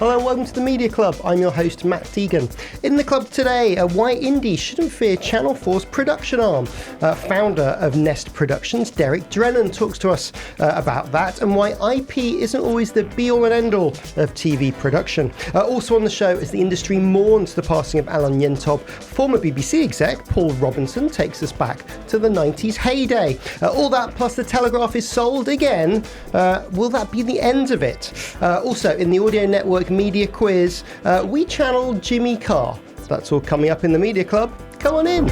Hello and welcome to the Media Club. I'm your host, Matt Deegan. In the club today, why indie shouldn't fear Channel 4's production arm. Founder of Nest Productions, Derek Drennan, talks to us about that and why IP isn't always the be-all and end-all of TV production. Also on the show, as the industry mourns the passing of Alan Yentob, former BBC exec Paul Robinson takes us back to the 90s heyday. All that plus the Telegraph is sold again. Will that be the end of it? Also, in the Audio Network Media Quiz, we channel Jimmy Carr. That's all coming up in the Media Club. Come on in.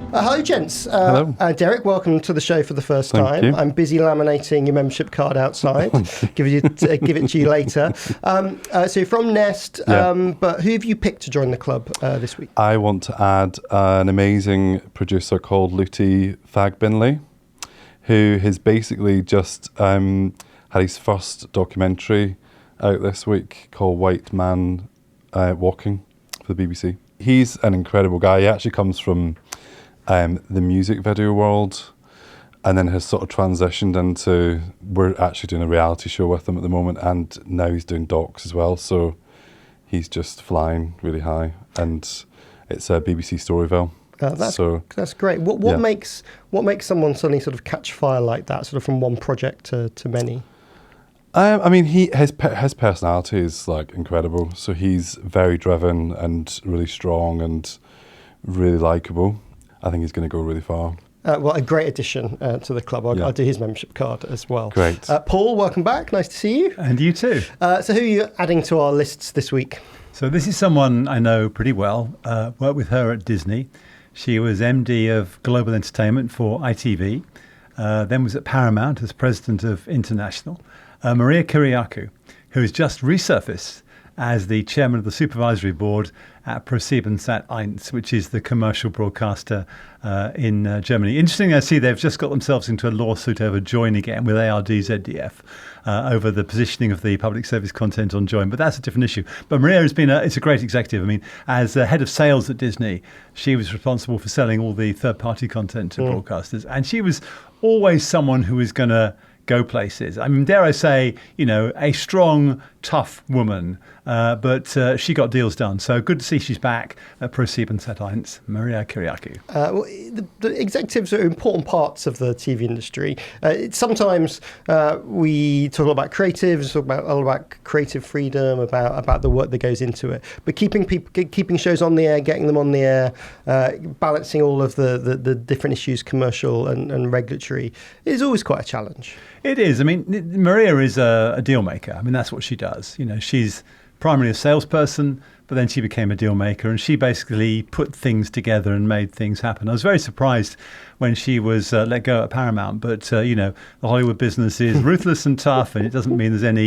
Hello, gents. Hello. Derek, welcome to the show for the first time. Thank you. I'm busy laminating your membership card outside. give it to you later. So you're from Nest, but who have you picked to join the club this week? I want to add an amazing producer called Luty Fagbinley, who has basically just had his first documentary out this week called White Man Walking for the BBC. He's an incredible guy. He actually comes from the music video world and then has sort of transitioned into, we're actually doing a reality show with him at the moment, and now he's doing docs as well, so he's just flying really high, and it's BBC Storyville. That's great. What makes someone suddenly sort of catch fire like that, sort of from one project to many? I mean, his personality is like incredible. So he's very driven and really strong and really likable. I think he's going to go really far. Well, a great addition to the club. I'll do his membership card as well. Great. Paul, welcome back. Nice to see you. And you too. So who are you adding to our lists this week? So this is someone I know pretty well. Worked with her at Disney. She was MD of Global Entertainment for ITV, then was at Paramount as President of International. Maria Kyriakou, who has just resurfaced as the Chairman of the Supervisory Board at ProSiebenSat.1, which is the commercial broadcaster in Germany. Interesting, I see they've just got themselves into a lawsuit over Join again with ARD-ZDF over the positioning of the public service content on Join, but that's a different issue. But Maria has been it's a great executive. I mean, as head of sales at Disney, she was responsible for selling all the third-party content to broadcasters, and she was always someone who was going to go places. I mean, dare I say, a strong, tough woman, but she got deals done. So good to see she's back at ProSiebenSat.1, Maria Kyriakou. Well, the executives are important parts of the TV industry. Sometimes we talk about creatives, talk about creative freedom, about the work that goes into it. But keeping shows on the air, getting them on the air, balancing all of the different issues, commercial and regulatory, is always quite a challenge. It is. I mean, Maria is a deal maker. I mean, that's what she does. She's primarily a salesperson, but then she became a deal maker, and she basically put things together and made things happen. I was very surprised when she was let go at Paramount, but the Hollywood business is ruthless and tough, and it doesn't mean there's in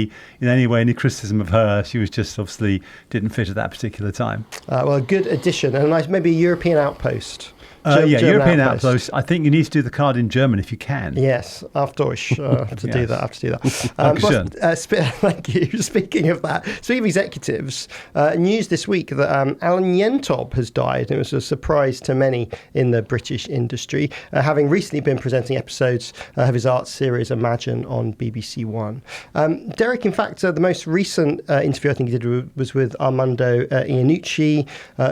any way any criticism of her. She was just obviously didn't fit at that particular time. Well, a good addition, and maybe a European outpost. European outpost. I think you need to do the card in German if you can. Yes, auf Deutsch. Do that. Thank you. Speaking of that, speaking of executives, news this week that Alan Yentob has died. It was a surprise to many in the British industry, having recently been presenting episodes of his art series Imagine on BBC One. Derek, in fact, the most recent interview I think he did was with Armando Iannucci,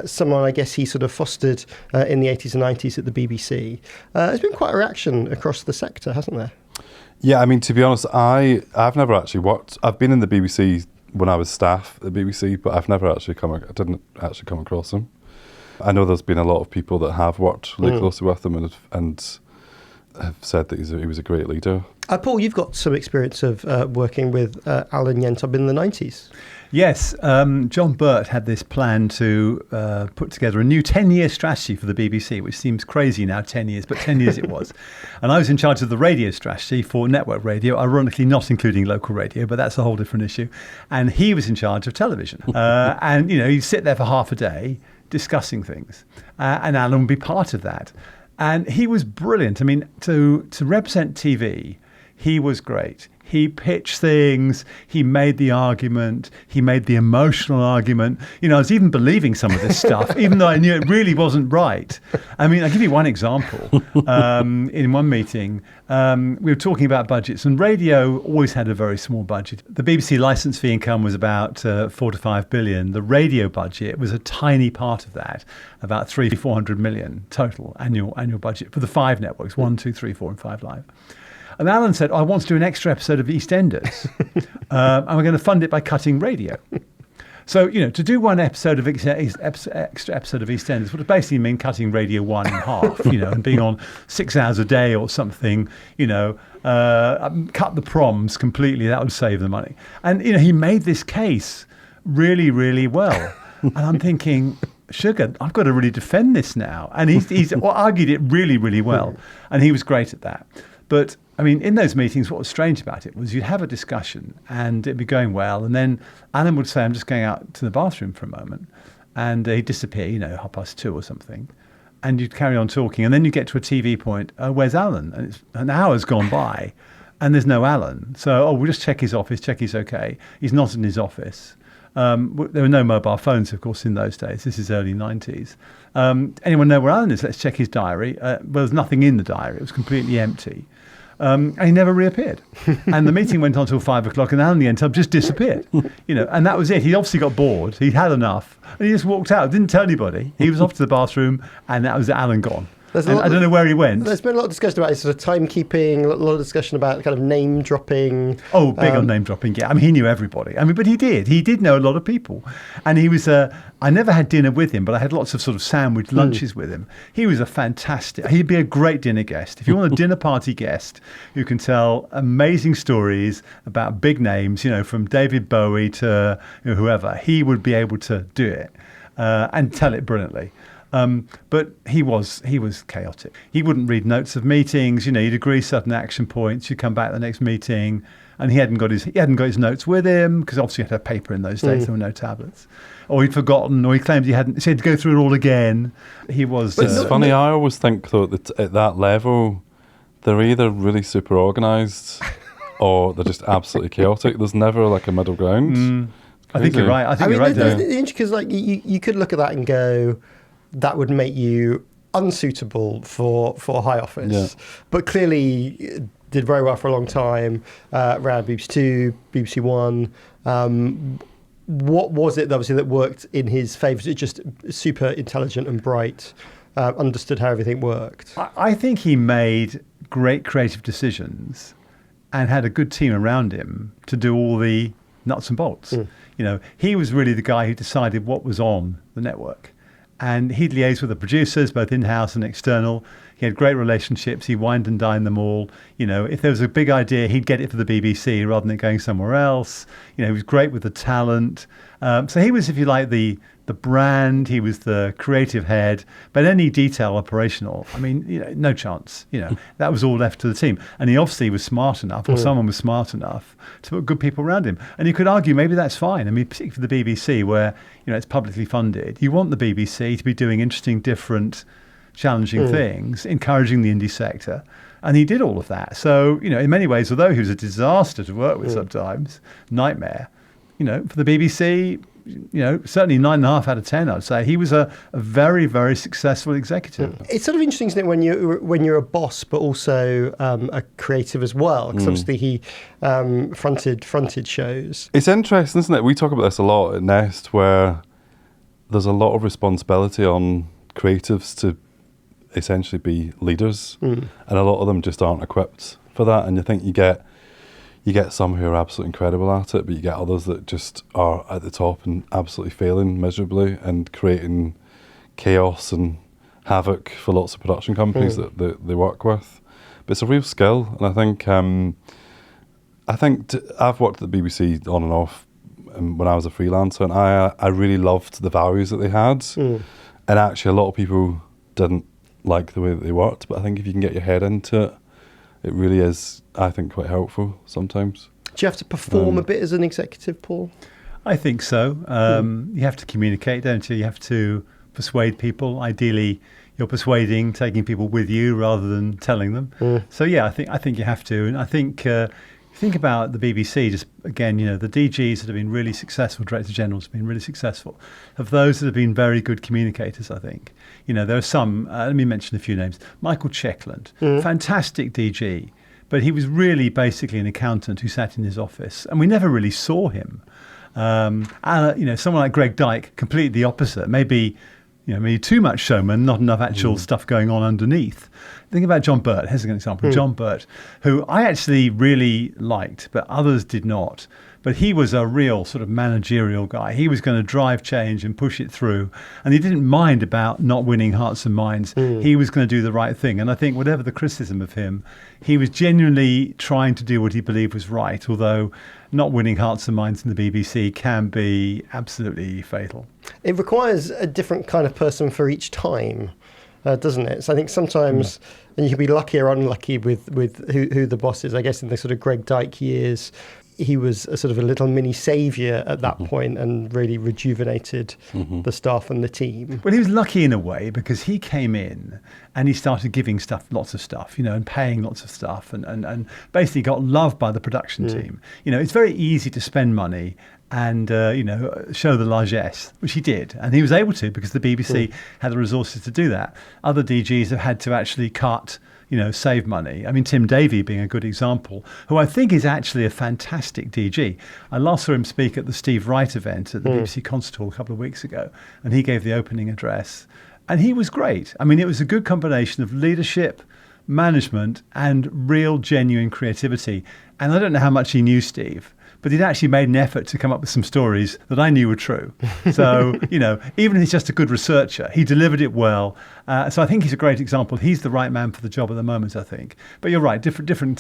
someone I guess he sort of fostered in the 80s and 90s at the BBC. There's been quite a reaction across the sector, hasn't there? Yeah, I mean, to be honest, I've never actually worked. I've been in the BBC when I was staff at the BBC, but I didn't actually come across him. I know there's been a lot of people that have worked really closely with him and have said that he was a great leader. Paul, you've got some experience of working with Alan Yentob in the 90s. Yes, John Burt had this plan to put together a new 10-year strategy for the BBC, which seems crazy now, 10 years, but 10 years it was. And I was in charge of the radio strategy for network radio, ironically not including local radio, but that's a whole different issue. And he was in charge of television. And, you sit there for half a day discussing things, and Alan would be part of that. And he was brilliant. I mean, to represent TV, he was great. He pitched things, he made the argument, he made the emotional argument. You know, I was even believing some of this stuff, even though I knew it really wasn't right. I mean, I'll give you one example. In one meeting, we were talking about budgets, and radio always had a very small budget. The BBC licence fee income was about 4 to 5 billion. The radio budget was a tiny part of that, about 400 million total annual budget for the 5 networks, 1, 2, 3, 4 and 5 Live. And Alan said, I want to do an extra episode of EastEnders, and we're going to fund it by cutting radio. So, you know, to do one episode of extra episode of EastEnders would basically mean cutting Radio 1 in half, you know, and being on 6 hours a day or something, you know, cut the proms completely. That would save the money. And, you know, he made this case really, really well. And I'm thinking, sugar, I've got to really defend this now. And he's argued it really, really well. And he was great at that. But I mean, in those meetings, what was strange about it was you'd have a discussion and it'd be going well. And then Alan would say, I'm just going out to the bathroom for a moment. And he'd disappear, you know, 2:30 or something. And you'd carry on talking. And then you get to a TV point, where's Alan? And it's an hour's gone by and there's no Alan. So, we'll just check his office, check he's okay. He's not in his office. There were no mobile phones, of course, in those days. This is early 90s. Anyone know where Alan is? Let's check his diary. Well, there's nothing in the diary. It was completely empty. And he never reappeared. And the meeting went on till 5 o'clock, and Alan Yentob just disappeared. You know, and that was it. He obviously got bored. He'd had enough, and he just walked out. Didn't tell anybody. He was off to the bathroom, and that was Alan gone. I don't know where he went. There's been a lot of discussion about sort of timekeeping, a lot of discussion about kind of name dropping. Oh, big on name dropping, yeah. I mean, he knew everybody. I mean, but he did know a lot of people. And he was, I never had dinner with him, but I had lots of sort of sandwich lunches with him. He was he'd be a great dinner guest. If you want a dinner party guest who can tell amazing stories about big names, you know, from David Bowie to whoever, he would be able to do it and tell it brilliantly. But he was chaotic. He wouldn't read notes of meetings. You know, he'd agree certain action points. You'd come back the next meeting, and he hadn't got his notes with him because obviously you had to have paper in those days. There were no tablets, or he'd forgotten, or he claimed he had to go through it all again. He was. But it's funny. I always think though that at that level, they're either really super organised, or they're just absolutely chaotic. There's never like a middle ground. I think you're right. You're right. Because like you could look at that and go, that would make you unsuitable for high office, but clearly did very well for a long time around BBC Two, BBC One. What was it obviously that worked in his favour? Was it just super intelligent and bright, understood how everything worked? I think he made great creative decisions and had a good team around him to do all the nuts and bolts. You know, he was really the guy who decided what was on the network. And he'd liaise with the producers, both in-house and external. He had great relationships. He wined and dined them all. You know, if there was a big idea, he'd get it for the BBC rather than it going somewhere else. You know, he was great with the talent. So he was, if you like, the brand. He was the creative head. But any detail operational, I mean, you know, no chance. You know, that was all left to the team. And he obviously was smart enough, or someone was smart enough, to put good people around him. And you could argue maybe that's fine. I mean, particularly for the BBC, where, you know, it's publicly funded. You want the BBC to be doing interesting, different, challenging things, encouraging the indie sector. And he did all of that. So, you know, in many ways, although he was a disaster to work with sometimes, nightmare, you know, for the BBC, you know, certainly 9.5 out of 10, I'd say. He was a very, very successful executive. It's sort of interesting, isn't it, when you're a boss, but also a creative as well, because obviously he fronted shows. It's interesting, isn't it? We talk about this a lot at Nest, where there's a lot of responsibility on creatives to essentially be leaders, and a lot of them just aren't equipped for that. And you think you get some who are absolutely incredible at it, but you get others that just are at the top and absolutely failing miserably and creating chaos and havoc for lots of production companies that they work with. But it's a real skill, and I think I've worked at the BBC on and off when I was a freelancer, and I really loved the values that they had. And actually, a lot of people didn't like the way that they worked, but I think if you can get your head into it, it really is, I think, quite helpful sometimes. Do you have to perform a bit as an executive, Paul? I think so. You have to communicate, don't you? You have to persuade people. Ideally, you're persuading, taking people with you rather than telling them. So yeah, I think you have to, and I think. Think about the BBC, just again, the DGs that have been really successful, Director Generals have been really successful, of those that have been very good communicators, I think. There are some, let me mention a few names. Michael Checkland, fantastic DG, but he was really basically an accountant who sat in his office, and we never really saw him. Someone like Greg Dyke, completely the opposite, maybe too much showman, not enough actual stuff going on underneath. Think about John Burt. Here's an example. John Burt, who I actually really liked, but others did not. But he was a real sort of managerial guy. He was going to drive change and push it through. And he didn't mind about not winning hearts and minds. He was going to do the right thing. And I think whatever the criticism of him, he was genuinely trying to do what he believed was right, although not winning hearts and minds in the BBC can be absolutely fatal. It requires a different kind of person for each time, doesn't it? So I think sometimes, and you can be lucky or unlucky with who the boss is. I guess in the sort of Greg Dyke years, he was a sort of a little mini saviour at that point and really rejuvenated the staff and the team. Well, he was lucky in a way because he came in and he started giving lots of stuff, and paying lots of stuff and basically got loved by the production team. It's very easy to spend money and, show the largesse, which he did. And he was able to because the BBC had the resources to do that. Other DGs have had to actually cut, save money. I mean, Tim Davie being a good example, who I think is actually a fantastic DG. I last saw him speak at the Steve Wright event at the BBC Concert Hall a couple of weeks ago, and he gave the opening address. And he was great. I mean, it was a good combination of leadership, management, and real genuine creativity. And I don't know how much he knew Steve, but he'd actually made an effort to come up with some stories that I knew were true. So, even if he's just a good researcher, he delivered it well. So I think he's a great example. He's the right man for the job at the moment, I think. But you're right, different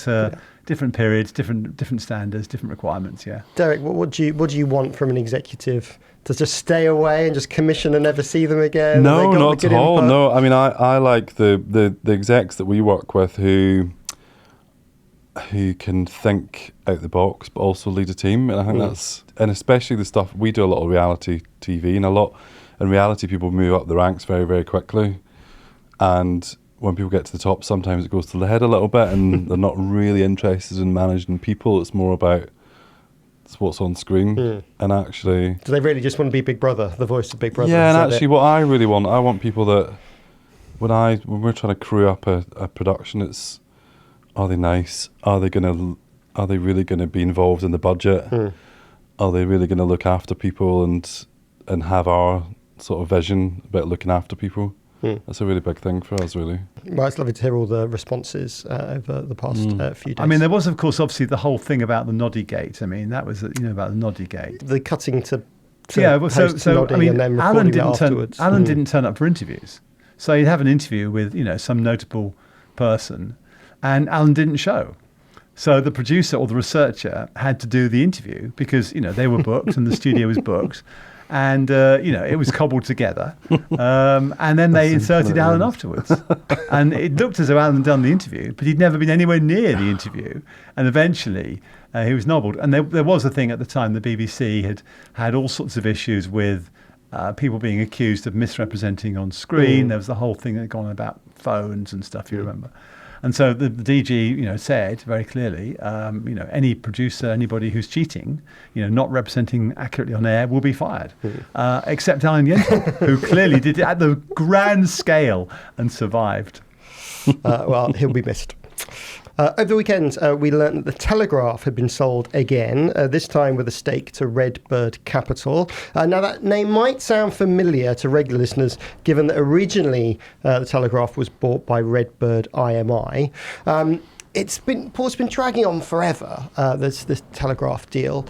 periods, different standards, different requirements, yeah. Derek, what do you want from an executive? To just stay away and just commission and never see them again? No, not at all. No, I mean, I like the execs that we work with who can think out the box but also lead a team, and I think that's, and especially the stuff we do, a lot of reality TV, and reality people move up the ranks very, very quickly, and when people get to the top sometimes it goes to the head a little bit and they're not really interested in managing people. It's more about what's on screen. And actually, do they really just want to be Big Brother, the voice of Big Brother? Yeah, and actually what I really want, I want people that when we're trying to crew up a production, it's, are they nice? Are they really gonna be involved in the budget? Are they really gonna look after people and have our sort of vision about looking after people? That's a really big thing for us, really. Well, it's lovely to hear all the responses over the past few days. I mean, there was, of course, obviously the whole thing about the Noddy Gate. I mean, that was, about the Noddy Gate. The cutting to so I mean, and then Alan afterwards. didn't turn up for interviews. So you'd have an interview with, some notable person, and Alan didn't show. So the producer or the researcher had to do the interview because, they were booked and the studio was booked. And, it was cobbled together. And then they inserted Alan afterwards. And it looked as though Alan had done the interview, but he'd never been anywhere near the interview. And eventually he was nobbled. And there was a thing at the time, the BBC had all sorts of issues with people being accused of misrepresenting on screen. There was the whole thing that had gone about phones and stuff, you remember. And so the DG, said very clearly, any producer, anybody who's cheating, not representing accurately on air will be fired, except Alan Yentob, who clearly did it at the grand scale and survived. Well, he'll be missed. Over the weekend, we learned that the Telegraph had been sold again, this time with a stake to Redbird Capital. Now, that name might sound familiar to regular listeners, given that originally the Telegraph was bought by Redbird IMI. Paul's been dragging on forever, this Telegraph deal.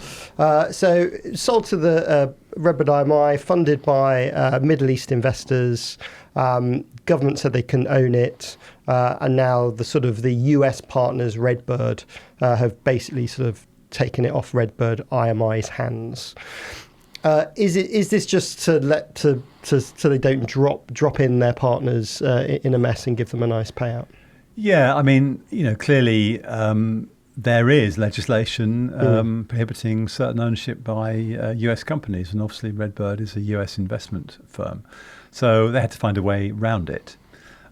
So sold to the Redbird IMI, funded by Middle East investors. Government said they can own it, and now the US partners, Redbird, have basically sort of taken it off Redbird IMI's hands. Is this just so they don't drop in their partners in a mess and give them a nice payout? Yeah, I mean, clearly there is legislation prohibiting certain ownership by US companies, and obviously Redbird is a US investment firm. So they had to find a way around it.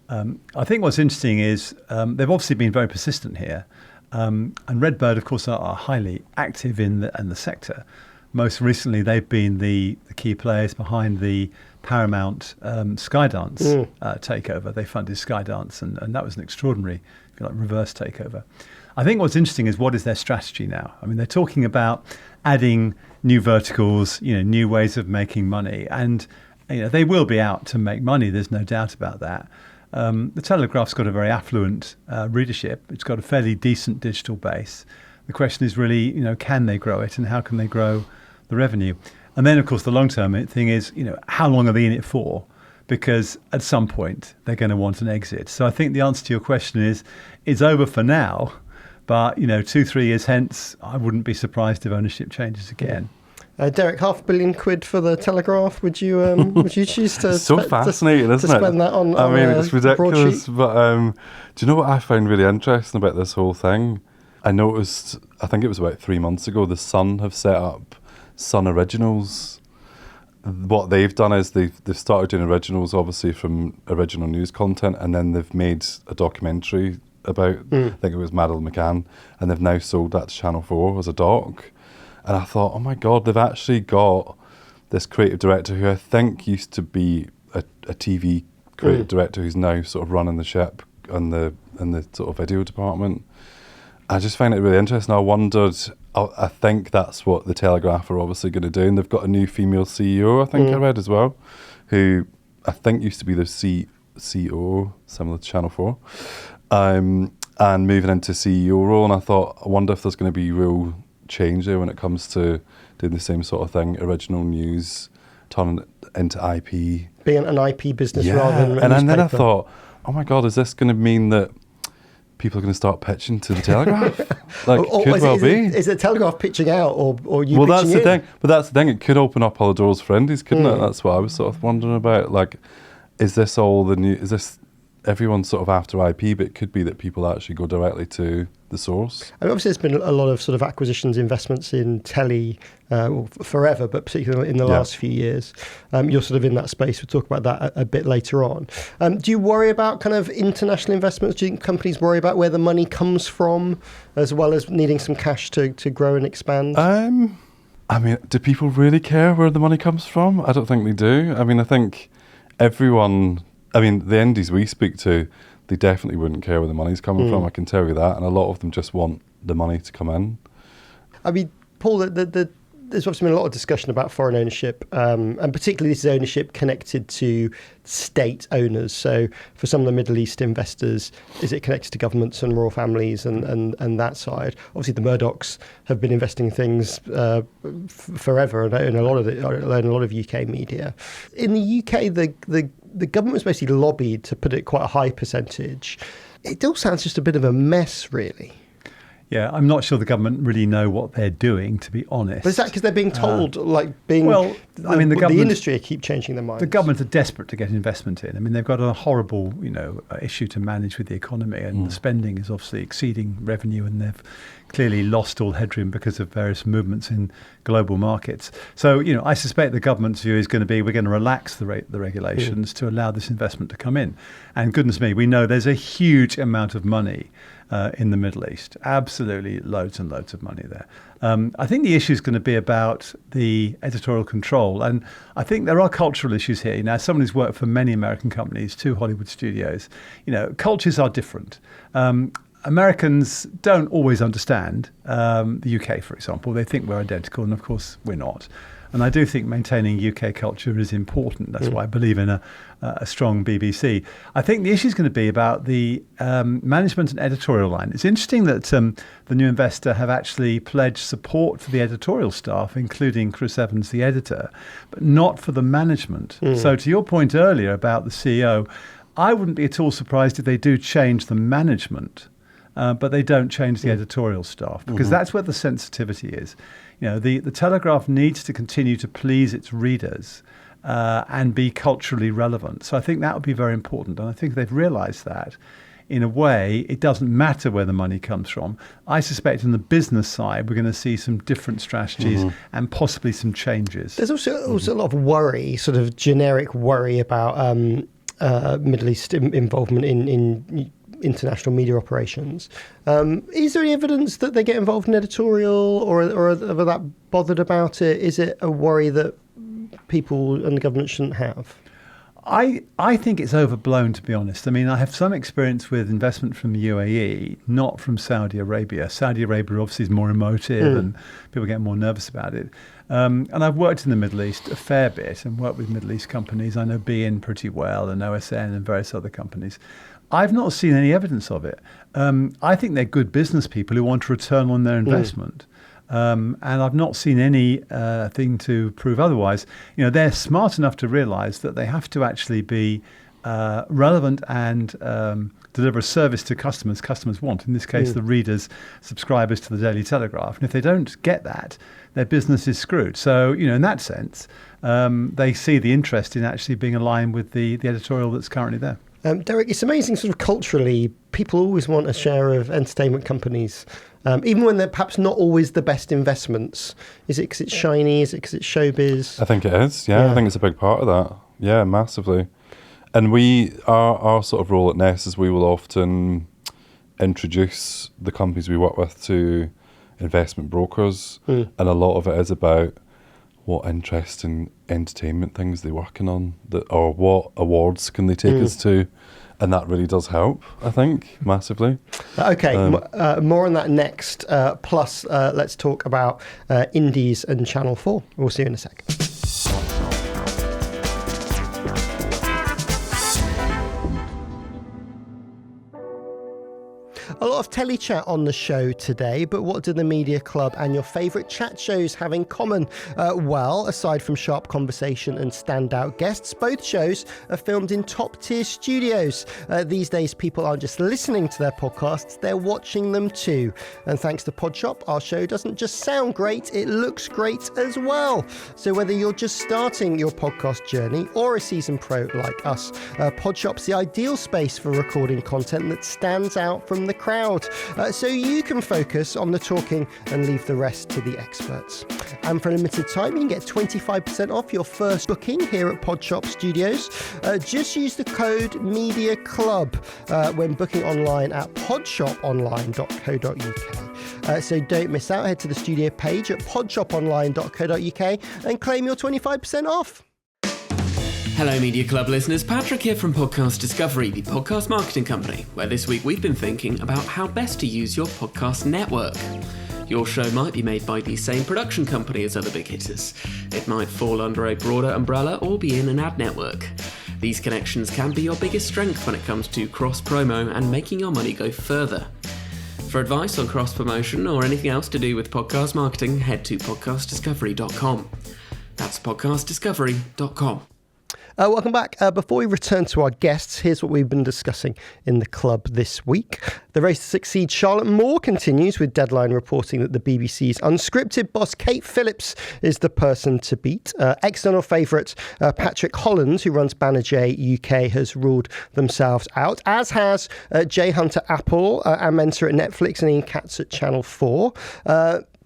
I think what's interesting is they've obviously been very persistent here. And Redbird, of course, are highly active in the sector. Most recently, they've been the key players behind the Paramount Skydance takeover. They funded Skydance, and that was an extraordinary, if you like, reverse takeover. I think what's interesting is what is their strategy now? I mean, they're talking about adding new verticals, new ways of making money, and they will be out to make money. There's no doubt about that. The Telegraph's got a very affluent readership. It's got a fairly decent digital base. The question is really, can they grow it, and how can they grow the revenue? And then, of course, the long-term thing is, how long are they in it for? Because at some point they're going to want an exit. So I think the answer to your question is, it's over for now. But 2-3 years hence, I wouldn't be surprised if ownership changes again. Derek, £500 million for the Telegraph. Would you choose to? It's so fascinating, isn't it? Spend that on. I mean, it's ridiculous. But do you know what I find really interesting about this whole thing? I noticed, I think it was about 3 months ago, the Sun have set up Sun Originals. What they've done is they've started doing originals, obviously from original news content, and then they've made a documentary about, I think it was Madeline McCann, and they've now sold that to Channel 4 as a doc. And I thought, oh my God, they've actually got this creative director who I think used to be a TV creative director who's now sort of running the ship in the sort of video department. I just find it really interesting. I wondered, I think that's what the Telegraph are obviously going to do. And they've got a new female CEO, I think I read as well, who I think used to be the CEO, similar to Channel 4. And moving into CEO role, and I thought, I wonder if there's going to be real change there when it comes to doing the same sort of thing, original news, turning it into IP. Being an IP business rather than a newspaper. Then I thought, oh my God, is this going to mean that people are going to start pitching to the Telegraph? Is it Telegraph pitching out or you pitching that's in? But that's the thing, it could open up all the doors for indies, couldn't it? That's what I was sort of wondering about. Like, is this all the new, is this everyone's sort of after IP, but it could be that people actually go directly to the source. And obviously there's been a lot of sort of acquisitions, investments in telly forever, but particularly in the last few years. You're sort of in that space. We'll talk about that a bit later on. Do you worry about kind of international investments? Do you think companies worry about where the money comes from, as well as needing some cash to grow and expand? I mean, do people really care where the money comes from? I don't think they do. I mean, I think the indies we speak to, they definitely wouldn't care where the money's coming from, I can tell you that. And a lot of them just want the money to come in. I mean, Paul, there's obviously been a lot of discussion about foreign ownership, and particularly this is ownership connected to state owners. So for some of the Middle East investors, is it connected to governments and royal families and that side? Obviously, the Murdochs have been investing in things forever, and own a lot of UK media. In the UK, the government was basically lobbied to put it quite a high percentage. It all sounds just a bit of a mess, really. Yeah, I'm not sure the government really know what they're doing, to be honest. But is that because they're being told, the industry keep changing their minds? The government are desperate to get investment in. I mean, they've got a horrible, issue to manage with the economy, and the spending is obviously exceeding revenue, and they've clearly lost all headroom because of various movements in global markets. So, I suspect the government's view is going to be, we're going to relax the regulations to allow this investment to come in. And goodness me, we know there's a huge amount of money in the Middle East. Absolutely loads and loads of money there. I think the issue is going to be about the editorial control. And I think there are cultural issues here. As someone who's worked for many American companies, 2 Hollywood studios, cultures are different. Americans don't always understand the UK, for example. They think we're identical, and of course we're not. And I do think maintaining UK culture is important. That's why I believe in a strong BBC. I think the issue is going to be about the management and editorial line. It's interesting that the new investor have actually pledged support for the editorial staff, including Chris Evans, the editor, but not for the management. So to your point earlier about the CEO, I wouldn't be at all surprised if they do change the management, but they don't change the editorial staff, because that's where the sensitivity is. The Telegraph needs to continue to please its readers and be culturally relevant. So I think that would be very important. And I think they've realised that. In a way, it doesn't matter where the money comes from. I suspect on the business side, we're going to see some different strategies and possibly some changes. There's also a lot of worry, sort of generic worry about Middle East involvement in international media operations. Is there any evidence that they get involved in editorial, or are they that bothered about it? Is it a worry that people and the government shouldn't have? I think it's overblown, to be honest. I mean, I have some experience with investment from the UAE, not from Saudi Arabia. Saudi Arabia obviously is more emotive and people get more nervous about it. And I've worked in the Middle East a fair bit and worked with Middle East companies. I know BN pretty well, and OSN and various other companies. I've not seen any evidence of it. I think they're good business people who want a return on their investment. And I've not seen any thing to prove otherwise. They're smart enough to realise that they have to actually be relevant and deliver a service to customers want. In this case, the readers, subscribers to the Daily Telegraph. And if they don't get that, their business is screwed. So, in that sense, they see the interest in actually being aligned with the editorial that's currently there. Derek, it's amazing sort of culturally, people always want a share of entertainment companies, even when they're perhaps not always the best investments. Is it because it's shiny? Is it because it's showbiz? I think it is, yeah. I think it's a big part of that. Yeah, massively. And our sort of role at Nest is we will often introduce the companies we work with to investment brokers, and a lot of it is about what interesting entertainment things they're working on, or what awards can they take us to, and that really does help, I think, massively. Okay, more on that next. Plus, let's talk about Indies and Channel 4. We'll see you in a sec. A lot of telechat on the show today, but what do the Media Club and your favourite chat shows have in common? Well, aside from sharp conversation and standout guests, both shows are filmed in top-tier studios. These days, people aren't just listening to their podcasts, they're watching them too. And thanks to Podshop, our show doesn't just sound great, it looks great as well. So whether you're just starting your podcast journey or a seasoned pro like us, Podshop's the ideal space for recording content that stands out from the crowd, so you can focus on the talking and leave the rest to the experts. And for a limited time, you can get 25% off your first booking here at Podshop Studios. Just use the code MEDIACLUB when booking online at podshoponline.co.uk. So don't miss out. Head to the studio page at podshoponline.co.uk and claim your 25% off. Hello Media Club listeners, Patrick here from Podcast Discovery, the podcast marketing company, where this week we've been thinking about how best to use your podcast network. Your show might be made by the same production company as other big hitters. It might fall under a broader umbrella or be in an ad network. These connections can be your biggest strength when it comes to cross-promo and making your money go further. For advice on cross-promotion or anything else to do with podcast marketing, head to podcastdiscovery.com. That's podcastdiscovery.com. Welcome back. Before we return to our guests, here's what we've been discussing in the club this week. The race to succeed Charlotte Moore continues, with Deadline reporting that the BBC's unscripted boss Kate Phillips is the person to beat. External favourite Patrick Hollands, who runs Banner J UK, has ruled themselves out, as has Jay Hunter Apple, our mentor at Netflix, and Ian Katz at Channel 4.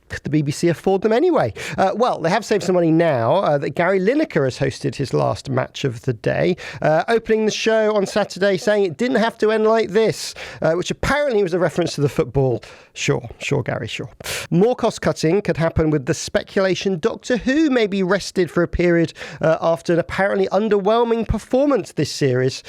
Could the BBC afford them anyway? Well, they have saved some money now that Gary Lineker has hosted his last match of the day, opening the show on Saturday saying it didn't have to end like this, which apparently was a reference to the football. Sure, Gary, sure. More cost cutting could happen with the speculation Doctor Who may be rested for a period after an apparently underwhelming performance this series,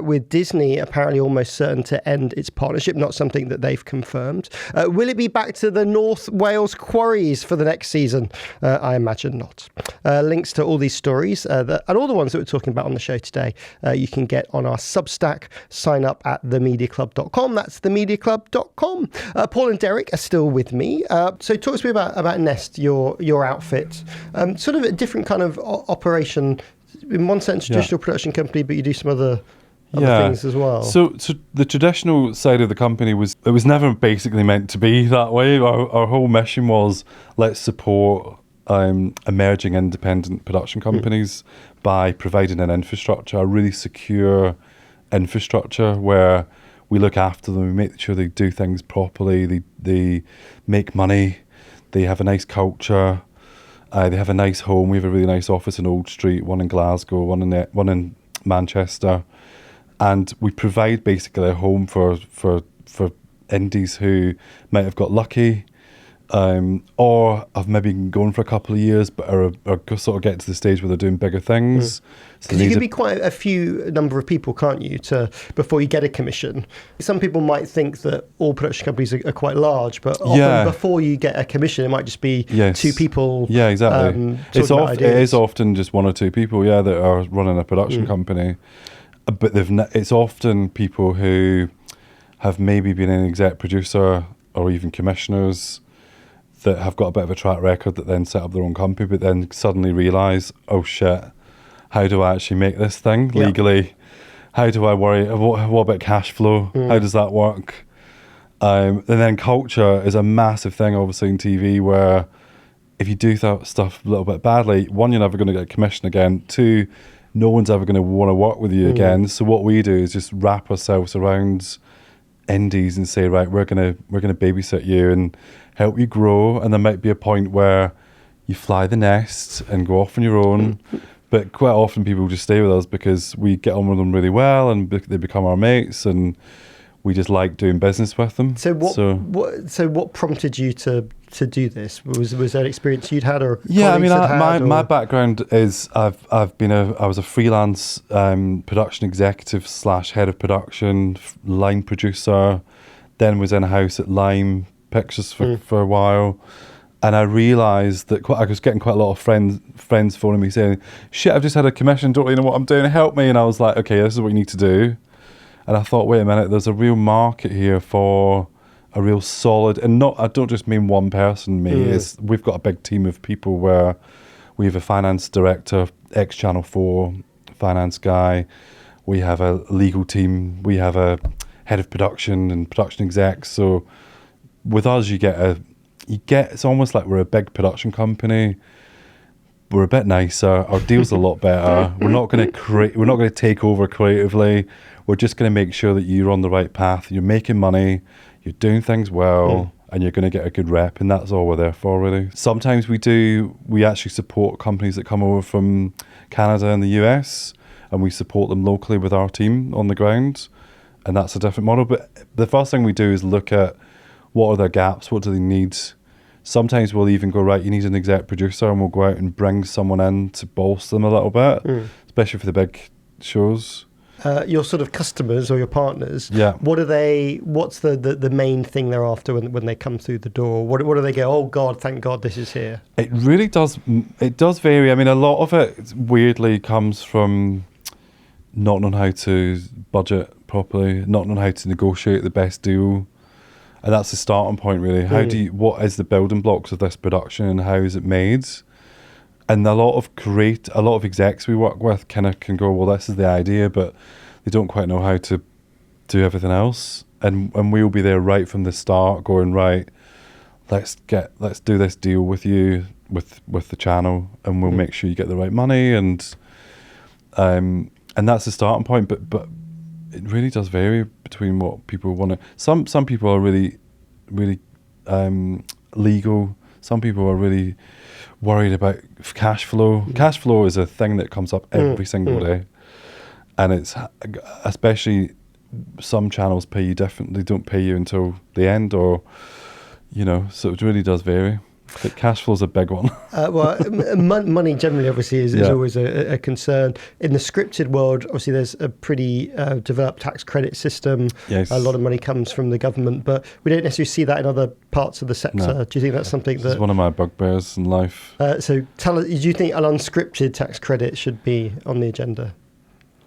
with Disney apparently almost certain to end its partnership, not something that they've confirmed. Will it be back to the North Wales quarries for the next season? I imagine not. Links to all these stories and all the ones that we're talking about on the show today you can get on our Substack. Sign up at themediaclub.com. That's themediaclub.com. Paul and Derek are still with me. So talk to me about Nest, your outfit. Sort of a different kind of operation. In one sense, traditional production company, but you do some other things as well. So the traditional side of the company was never basically meant to be that way. Our whole mission was, let's support emerging independent production companies by providing an infrastructure, a really secure infrastructure where we look after them, we make sure they do things properly, they make money, they have a nice culture, they have a nice home. We have a really nice office in Old Street, one in Glasgow, one in Manchester, and we provide basically a home for indies who might have got lucky, or have maybe been going for a couple of years but are sort of getting to the stage where they're doing bigger things. Because you can be quite a few number of people, can't you, before you get a commission? Some people might think that all production companies are quite large, but often before you get a commission, it might just be two people. Yeah, exactly. It is often just one or two people, that are running a production company. But it's often people who have maybe been an exec producer or even commissioners that have got a bit of a track record that then set up their own company, but then suddenly realise, oh shit, how do I actually make this thing legally? How do I worry? What about cash flow? How does that work? And then culture is a massive thing, obviously, in TV, where if you do stuff a little bit badly, one, you're never going to get a commission again. Two, no one's ever going to want to work with you again. So what we do is just wrap ourselves around indies and say, right, we're gonna babysit you and help you grow, and there might be a point where you fly the nest and go off on your own. But quite often people just stay with us because we get on with them really well and they become our mates, and we just like doing business with them. So what prompted you to do this? Was there an experience you'd had, or my background is I was a freelance production executive / head of production, line producer, then was in house at Lime Pictures for a while. And I realised that I was getting quite a lot of friends phoning me saying, shit, I've just had a commission, don't really know what I'm doing, help me. And I was like, okay, this is what you need to do. And I thought, wait a minute, there's a real market here for a real solid, and I don't just mean one person, we've got a big team of people where we have a finance director, ex-Channel 4 finance guy, we have a legal team, we have a head of production and production execs. So with us, it's almost like we're a big production company. We're a bit nicer. Our deal's a lot better. We're not going to take over creatively. We're just going to make sure that you're on the right path. You're making money. You're doing things well, and you're going to get a good rep. And that's all we're there for, really. Sometimes we actually support companies that come over from Canada and the US, and we support them locally with our team on the ground. And that's a different model. But the first thing we do is look at what are their gaps, what do they need. Sometimes we'll even go, right, you need an exec producer, and we'll go out and bring someone in to bolster them a little bit, especially for the big shows. Your sort of customers or your partners, what's the main thing they're after when they come through the door? What do they go, oh God, thank God this is here? It really does, it does vary. I mean, a lot of it weirdly comes from not knowing how to budget properly, not knowing how to negotiate the best deal. And that's the starting point, really. What is the building blocks of this production, and how is it made? And a lot of execs we work with can go, well, this is the idea, but they don't quite know how to do everything else. And we'll be there right from the start, going, right, let's do this deal with you with the channel, and we'll make sure you get the right money, and that's the starting point. But it really does vary between what people want to. Some people are really, really legal. Some people are really worried about cash flow. Cash flow is a thing that comes up every single day, and it's especially some channels pay you differently. Don't pay you until the end, or so it really does vary. But cash flow is a big one. Money generally, obviously, is always a concern. In the scripted world, obviously, there's a pretty developed tax credit system. Yes. A lot of money comes from the government, but we don't necessarily see that in other parts of the sector. No. Do you think that's something This is one of my bugbears in life. So tell us, do you think an unscripted tax credit should be on the agenda?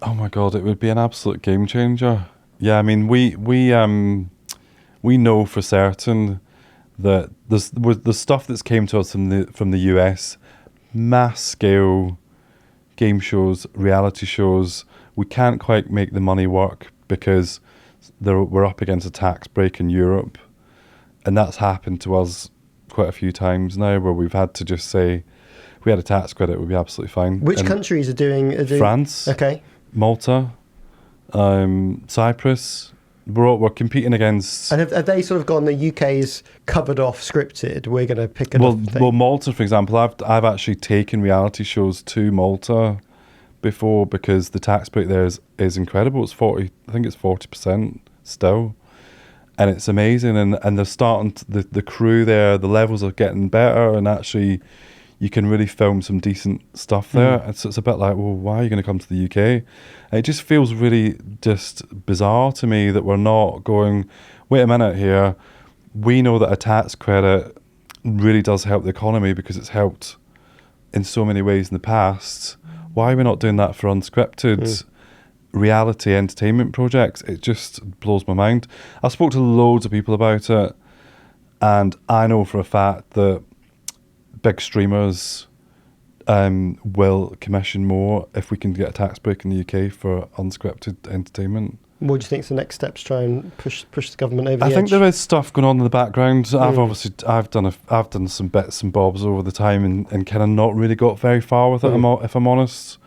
Oh my God, it would be an absolute game changer. Yeah, I mean, we know for certain that the stuff that's came to us from the US, mass scale game shows, reality shows, we can't quite make the money work because we're up against a tax break in Europe, and that's happened to us quite a few times now, where we've had to just say, if we had a tax credit, we'd be absolutely fine. Which countries are doing France, Malta, Cyprus. We're competing against. And have they sort of gone, the UK's covered off scripted, we're going to pick it up? Well, Malta, for example, I've actually taken reality shows to Malta before because the tax break there is incredible. It's 40, I think it's 40% still. And it's amazing, and they're starting the crew there. The levels are getting better, and actually, you can really film some decent stuff there. And so it's a bit like, well, why are you going to come to the UK? And it just feels really just bizarre to me that we're not going. Wait a minute here. We know that a tax credit really does help the economy because it's helped in so many ways in the past. Why are we not doing that for unscripted? Reality entertainment projects? It just blows my mind. I spoke to loads of people about it, and I know for a fact that big streamers will commission more if we can get a tax break in the UK for unscripted entertainment. What do you think is the next step to try and push the government over the edge? I think there is stuff going on in the background. I've done some bits and bobs over the time and kind of not really got very far with it. If I'm honest.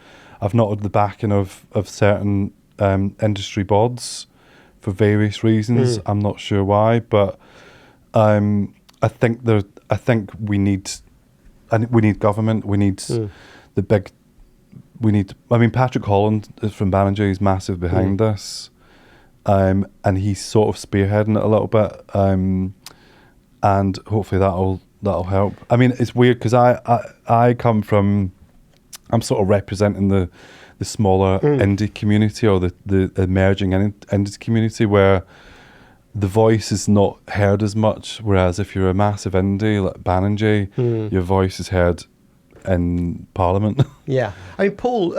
I've not had the backing of certain industry bods for various reasons. I'm not sure why, but I think we need government. We need the big. We need. I mean, Patrick Holland from Banijay is massive behind this, and he's sort of spearheading it a little bit, and hopefully that'll help. I mean, it's weird because I come from. I'm sort of representing the smaller indie community or the emerging indie community where the voice is not heard as much. Whereas if you're a massive indie like Banijay, your voice is heard in Parliament. Yeah. I mean, Paul,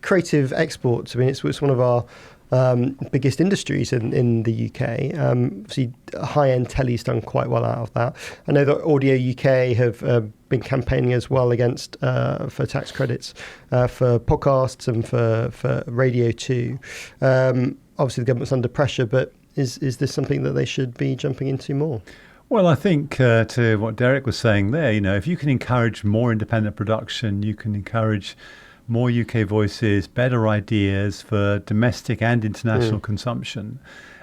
creative exports, I mean, it's one of our biggest industries in the UK. Obviously, high-end telly's done quite well out of that. I know that Audio UK have been campaigning as well against for tax credits for podcasts and for radio too. Obviously, the government's under pressure, but is this something that they should be jumping into more? Well, I think to what Derek was saying there, if you can encourage more independent production, you can encourage more UK voices, better ideas for domestic and international consumption,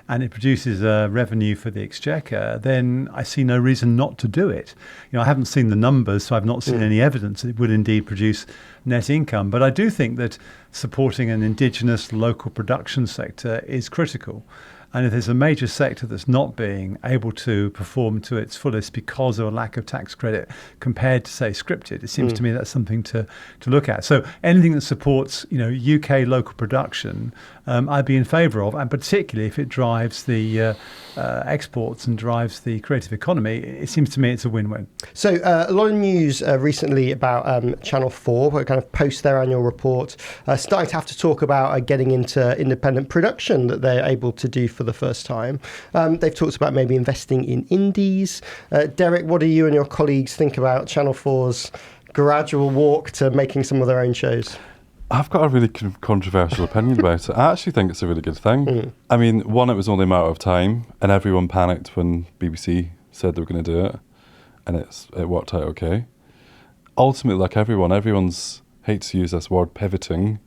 and it produces revenue for the exchequer, then I see no reason not to do it. I haven't seen the numbers, so I've not seen any evidence that it would indeed produce net income. But I do think that supporting an indigenous local production sector is critical. And if there's a major sector that's not being able to perform to its fullest because of a lack of tax credit compared to, say, scripted, it seems to me that's something to look at. So anything that supports, UK local production, I'd be in favour of, and particularly if it drives the exports and drives the creative economy, it seems to me it's a win-win. So a lot of news recently about Channel 4, where kind of post their annual report, starting to have to talk about getting into independent production that they're able to do for the first time. They've talked about maybe investing in indies. Derek, what do you and your colleagues think about Channel 4's gradual walk to making some of their own shows? I've got a really controversial opinion about it. I actually think it's a really good thing. I mean, one, it was only a matter of time, and everyone panicked when BBC said they were going to do it, and it worked out okay. Ultimately, like everyone's, hates to use this word, pivoting,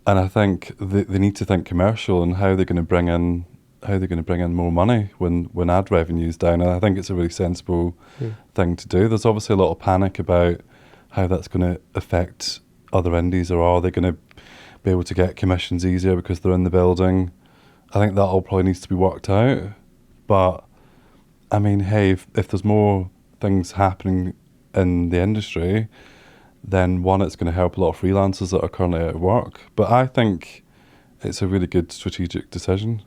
and I think they need to think commercial and how they're going to bring in more money when ad revenue's down. And I think it's a really sensible thing to do. There's obviously a lot of panic about how that's going to affect other indies, or are they going to be able to get commissions easier because they're in the building? I think that all probably needs to be worked out. But I mean, hey, if there's more things happening in the industry, then one, it's going to help a lot of freelancers that are currently out of work. But I think it's a really good strategic decision.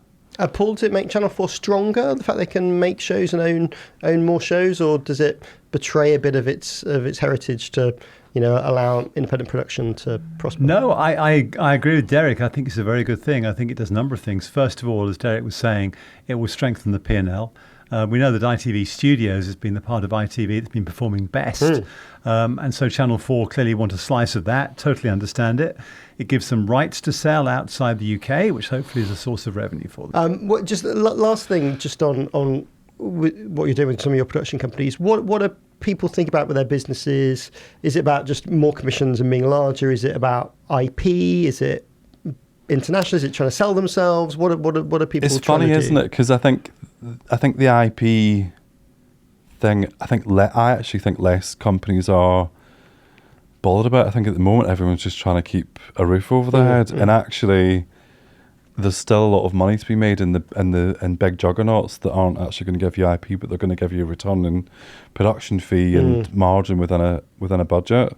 Paul, does it make Channel 4 stronger, the fact they can make shows and own more shows, or does it betray a bit of its heritage to allow independent production to prosper? No, I agree with Derek. I think it's a very good thing. I think it does a number of things. First of all, as Derek was saying, it will strengthen the P&L. We know that ITV Studios has been the part of ITV that's been performing best. And so Channel 4 clearly want a slice of that, totally understand it. It gives them rights to sell outside the UK, which hopefully is a source of revenue for them. Just last thing, just on what you're doing with some of your production companies, what do people think about with their businesses? Is it about just more commissions and being larger? Is it about IP? Is it international? Is it trying to sell themselves? What are people trying to do? It's funny, isn't it? Because I think the IP thing, I actually think less companies are bothered about. I think at the moment everyone's just trying to keep a roof over their head, and actually there's still a lot of money to be made in big juggernauts that aren't actually going to give you IP, but they're going to give you a return in production fee and margin within a budget.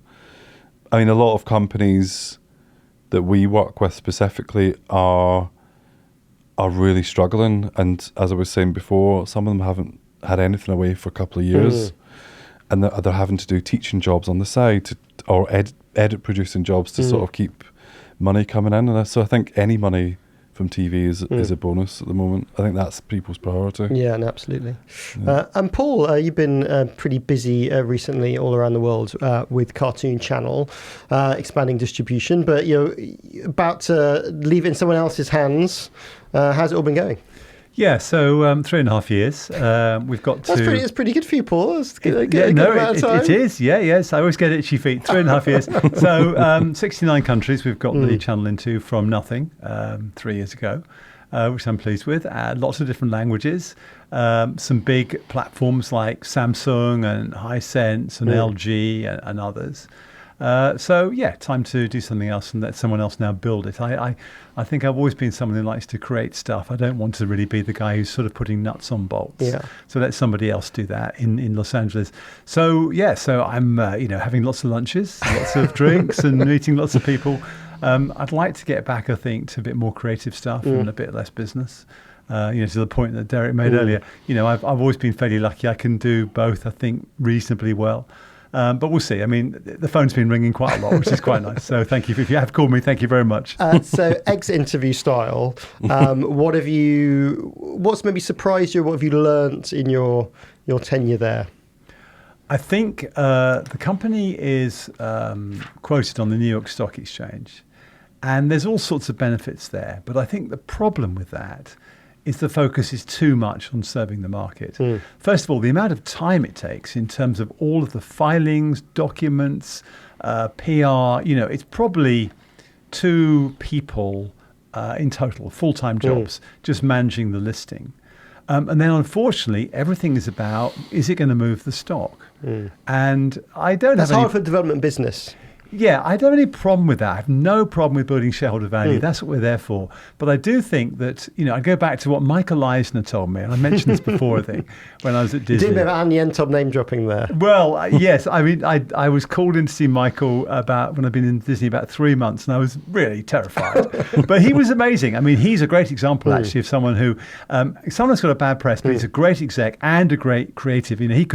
I mean, a lot of companies that we work with specifically are really struggling, and as I was saying before, some of them haven't had anything away for a couple of years, and they're having to do teaching jobs on the side or edit producing jobs to sort of keep money coming in. And so I think any money from TV is a bonus at the moment. I think that's people's priority. Yeah, no, absolutely. Yeah. And Paul, you've been pretty busy recently all around the world with Kartoon Channel, expanding distribution, but you're about to leave it in someone else's hands. How's it all been going? Yeah, so 3.5 years. We've got to... That's pretty good for you, Paul. That's good, it is. Yeah, yes. I always get itchy feet. 3.5 years. So 69 countries we've got the channel into from nothing 3 years ago, which I'm pleased with. Lots of different languages. Some big platforms like Samsung and Hisense and LG and others. So yeah, time to do something else and let someone else now build it. I think I've always been someone who likes to create stuff. I don't want to really be the guy who's sort of putting nuts on bolts. Yeah. So let somebody else do that in Los Angeles. So yeah, so I'm having lots of lunches, lots of drinks, and meeting lots of people. I'd like to get back, I think, to a bit more creative stuff and a bit less business. To the point that Derek made earlier. I've always been fairly lucky. I can do both, I think, reasonably well. But we'll see. I mean, the phone's been ringing quite a lot, which is quite nice. So thank you. If you have called me, thank you very much. So exit interview style, what's maybe surprised you? What have you learnt in your tenure there? I think the company is quoted on the New York Stock Exchange, and there's all sorts of benefits there. But I think the problem with that is the focus is too much on serving the market. First of all, the amount of time it takes in terms of all of the filings, documents, PR, it's probably 2 people in total, full-time jobs, just managing the listing. And then unfortunately, everything is about, is it going to move the stock? And I don't That's have any... hard for development business. Yeah, I don't have any problem with that. I have no problem with building shareholder value. That's what we're there for. But I do think that, I go back to what Michael Eisner told me, and I mentioned this before, I think, when I was at Disney. You did a bit of Alan Yentob name dropping there. Well, yes. I mean, I was called in to see Michael when I've been in Disney about 3 months, and I was really terrified. But he was amazing. I mean, he's a great example, actually, of someone who, someone's got a bad press, but he's a great exec and a great creative. He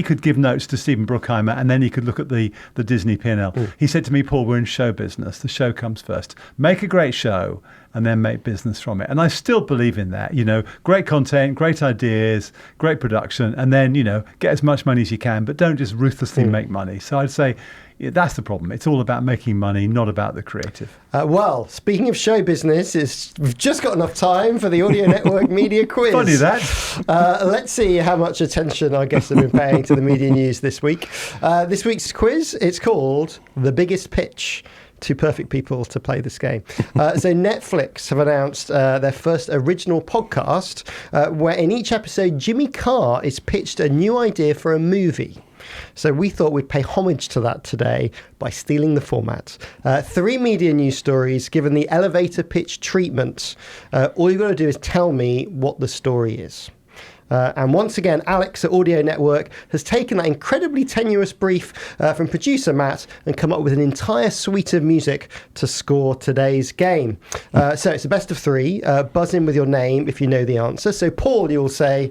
could give notes to Stephen Bruckheimer, and then he could look at the Disney P&L. He said to me, Paul, we're in show business. The show comes first. Make a great show and then make business from it. And I still believe in that. Great content, great ideas, great production, and then, get as much money as you can, but don't just ruthlessly make money. So I'd say that's the problem. It's all about making money, not about the creative. Well, speaking of show business, we've just got enough time for the Audio Network Media Quiz. Funny that. Let's see how much attention our guests have been paying to the media news this week. This week's quiz, it's called The Biggest Pitch. 2 perfect people to play this game. So Netflix have announced their first original podcast where in each episode Jimmy Carr is pitched a new idea for a movie. So we thought we'd pay homage to that today by stealing the format. 3 media news stories given the elevator pitch treatment. All you've got to do is tell me what the story is. And once again, Alex at Audio Network has taken that incredibly tenuous brief from producer Matt and come up with an entire suite of music to score today's game. So it's a best of 3. Buzz in with your name if you know the answer. So Paul, you will say...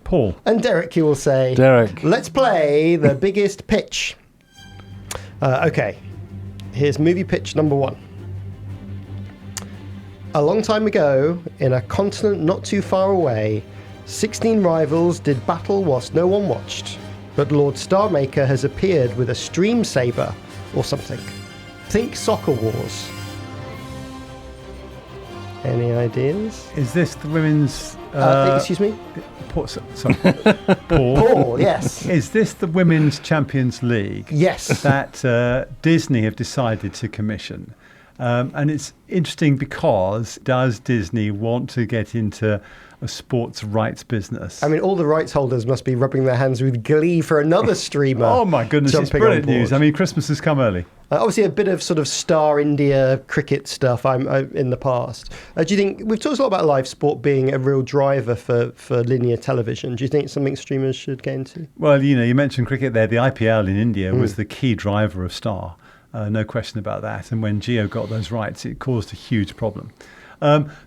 Paul. And Derek, you will say... Derek. Let's play The Biggest Pitch. Okay, here's movie pitch number 1. A long time ago, in a continent not too far away, 16 rivals did battle whilst no one watched, but Lord Starmaker has appeared with a stream saber or something. Think Soccer Wars. Any ideas? Is this the women's... excuse me? Sorry. Paul. Paul, yes. Is this the Women's Champions League? Yes. That Disney have decided to commission. And it's interesting because does Disney want to get into a sports rights business. I mean, all the rights holders must be rubbing their hands with glee for another streamer. Oh my goodness, it's brilliant news. I mean, Christmas has come early. Obviously, a bit of sort of Star India cricket stuff in the past. Do you think, we've talked a lot about live sport being a real driver for linear television. Do you think it's something streamers should get into? Well, you mentioned cricket there. The IPL in India was the key driver of Star. No question about that. And when Jio got those rights, it caused a huge problem.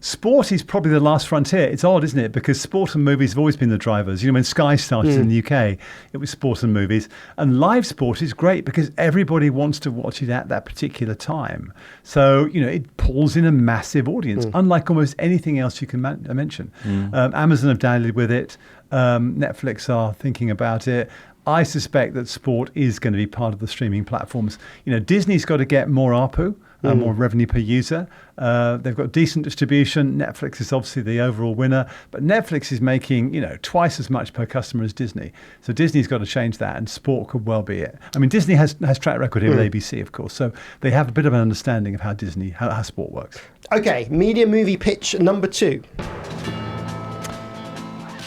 Sport is probably the last frontier. It's odd, isn't it? Because sport and movies have always been the drivers. When Sky started in the UK, it was sport and movies. And live sport is great because everybody wants to watch it at that particular time. So, it pulls in a massive audience, unlike almost anything else you can mention. Amazon have dallied with it. Netflix are thinking about it. I suspect that sport is going to be part of the streaming platforms. Disney's got to get more ARPU, more revenue per user. They've got decent distribution. Netflix is obviously the overall winner, but Netflix is making, twice as much per customer as Disney. So Disney's got to change that, and sport could well be it. I mean, Disney has track record here with ABC, of course, so they have a bit of an understanding of how how sport works. Okay, media movie pitch number 2.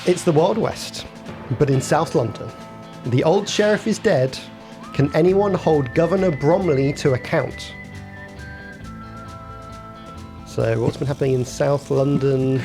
It's the Wild West, but in South London. The old sheriff is dead. Can anyone hold Governor Bromley to account? So, what's been happening in South London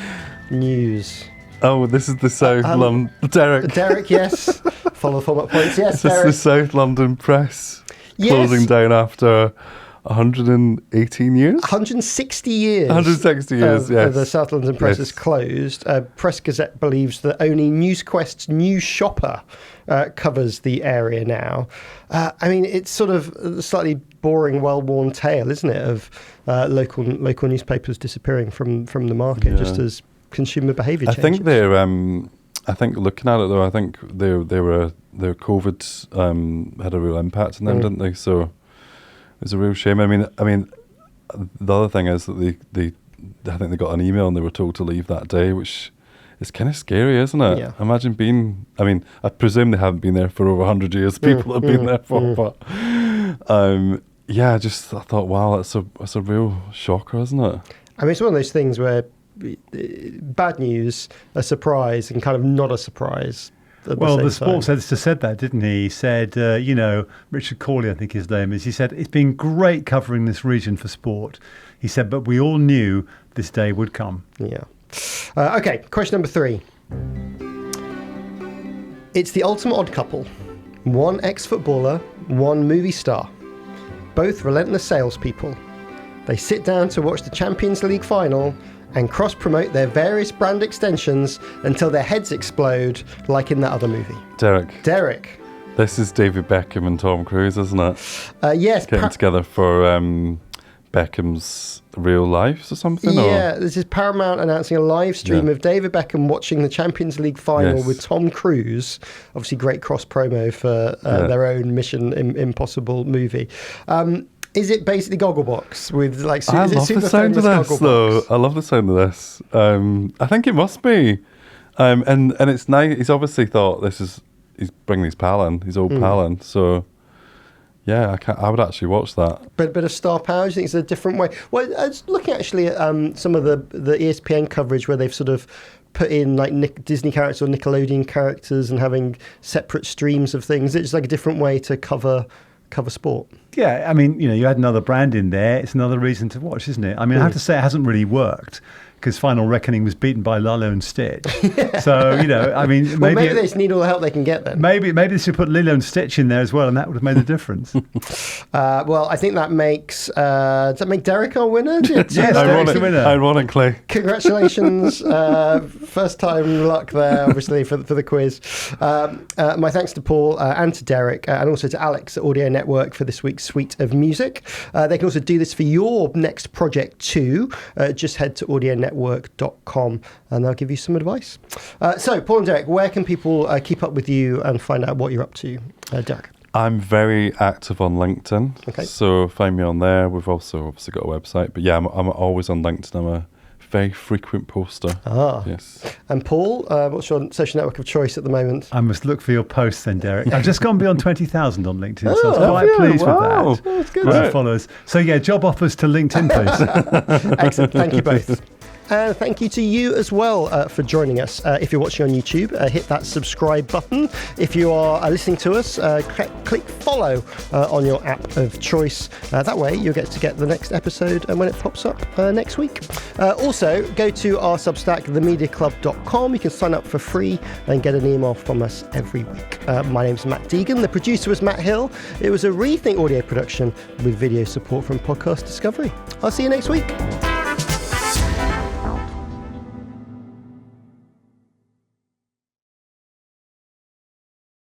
news? Oh, this is the South London... Derek. Derek, yes. Follow the format points. Yes, this Derek. is the South London press closing down after 118 years? 160 years. 160 years, yes. The South London press is closed. Press Gazette believes that only NewsQuest's News Shopper covers the area now. I mean, it's sort of a slightly boring, well-worn tale, isn't it, of local newspapers disappearing from the market just as consumer behaviour changes. I think they're... I think looking at it though, I think their COVID had a real impact on them, didn't they? So it's a real shame. I mean, the other thing is that I think they got an email and they were told to leave that day, which is kind of scary, isn't it? Yeah. Imagine being. I mean, I presume they haven't been there for over 100 years. People have been there for, but I thought, wow, that's a real shocker, isn't it? I mean, it's one of those things where bad news, a surprise, and kind of not a surprise. Well, the sports editor said that, didn't he? He said, Richard Corley, I think his name is, he said, it's been great covering this region for sport. He said, but we all knew this day would come. Yeah. Okay, question number 3. It's the ultimate odd couple. One ex-footballer, one movie star. Both relentless salespeople. They sit down to watch the Champions League final and cross-promote their various brand extensions until their heads explode, like in that other movie. Derek. This is David Beckham and Tom Cruise, isn't it? Yes. Getting together for Beckham's real lives or something? Yeah, this is Paramount announcing a live stream of David Beckham watching the Champions League final with Tom Cruise. Obviously, great cross-promo for their own Mission Impossible movie. Is it basically Gogglebox with like? I love the sound of this, though. I love the sound of this. I think it must be, and it's nice. He's obviously thought he's bringing his pal in, his old pal in. So, yeah, I would actually watch that. But bit of star power. Do you think it's a different way? Well, I was looking actually at some of the ESPN coverage where they've sort of put in like Disney characters or Nickelodeon characters and having separate streams of things. It's like a different way to cover sport. Yeah, I mean, you had another brand in there. It's another reason to watch, isn't it? I mean, I have to say it hasn't really worked because Final Reckoning was beaten by Lilo and Stitch. So, I mean... maybe they just need all the help they can get then. Maybe they should put Lilo and Stitch in there as well, and that would have made a difference. Well, I think that makes... does that make Derek our winner? Yes, Derek's the winner. Ironically. Congratulations. First time luck there, obviously, for the quiz. My thanks to Paul and to Derek, and also to Alex at Audio Network for this week's suite of music. They can also do this for your next project too. Just head to audionetwork.com and they'll give you some advice. So, Paul and Derek, where can people keep up with you and find out what you're up to? Derek? I'm very active on LinkedIn, so find me on there. We've also obviously got a website, but yeah, I'm always on LinkedIn. I'm a very frequent poster. Yes. And Paul, what's your social network of choice at the moment? I must look for your posts then, Derek. I've just gone beyond 20,000 on LinkedIn, so I was quite pleased with that. Oh, that's good. Followers. So yeah, job offers to LinkedIn, please. Excellent. Thank you both. And thank you to you as well for joining us. If you're watching on YouTube, hit that subscribe button. If you are listening to us, click follow on your app of choice. That way you'll get the next episode when it pops up next week. Also, go to our Substack, themediaclub.com. You can sign up for free and get an email from us every week. My name's Matt Deegan. The producer was Matt Hill. It was a Rethink audio production with video support from Podcast Discovery. I'll see you next week.